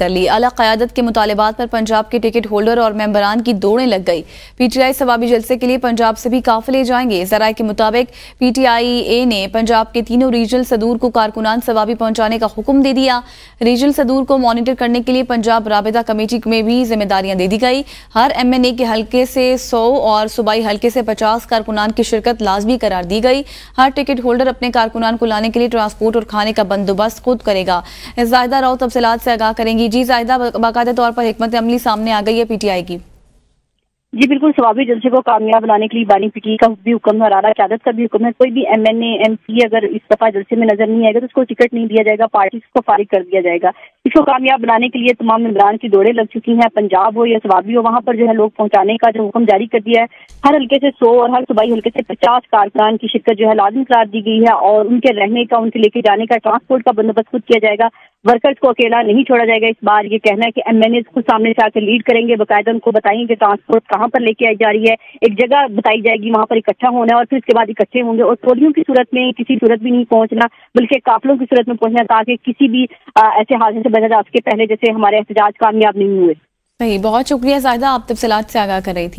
कर ली। आला क़यादत के मुतालिबात पर पंजाब के टिकट होल्डर और मेंबरान की दौड़ें लग गई। पीटीआई सवाबी जलसे के लिए पंजाब से भी काफिले जाएंगे। ज़राए के मुताबिक पीटीआई ने पंजाब के तीनों रीजनल सदूर को कारकुनान सवाबी पहुंचाने का हुक्म दे दिया। रीजनल सदूर को मॉनिटर करने के लिए पंजाब राबिता कमेटी में भी जिम्मेदारियां दे दी गई। हर MNA के हल्के से 100 और सूबाई हल्के से 50 कारकुनान की शिरकत लाजमी करार दी गई। हर टिकट होल्डर अपने कारकुनान को लाने के लिए ट्रांसपोर्ट और खाने का बंदोबस्त खुद करेगा। जाहिदा राव तफसीलात से आगाह करेंगी। जी जाहिदा, बाकायदा तौर पर हिकमत अमली सामने आ गई है पीटीआई की? जी बिल्कुल, सवाबी जलसे को कामयाब बनाने के लिए बानी पीटीआई का भी हुक्म है, आला क़यादत का भी हुक्म है। कोई भी MNA MC अगर इस दफा जलसे में नजर नहीं आएगा तो उसको टिकट नहीं दिया जाएगा, पार्टी को फारिग कर दिया जाएगा। इसको कामयाब बनाने के लिए तमाम मेंबरान की दौड़ें लग चुकी हैं। पंजाब हो या सवाबी हो, वहां पर जो है लोग पहुंचाने का जो हुक्म जारी कर दिया है। हर हल्के से 100 और हर सूबाई हल्के से 50 कारकुनान की शिरकत जो है लाजिम करार दी गई है और उनके रहने का, उनके लेके जाने का, ट्रांसपोर्ट का बंदोबस्त खुद किया जाएगा। वर्कर्स को अकेला नहीं छोड़ा जाएगा। इस बार ये कहना है कि MNA खुद सामने से आकर लीड करेंगे, बाकायदा उनको बताएंगे कि ट्रांसपोर्ट कहाँ पर लेके आई जा रही है। एक जगह बताई जाएगी, वहां पर इकट्ठा होना है और फिर उसके बाद इकट्ठे होंगे और टोलियों की सूरत में किसी सूरत भी नहीं पहुंचना, बल्कि काफिलों की सूरत में पहुंचना, ताकि किसी भी ऐसे हादसे से बचा जा सके, पहले जैसे हमारे एहतजाज कामयाब नहीं हुए। सही, बहुत शुक्रिया जाहिदा, आप तफसीलात से आगाह कर रही थी।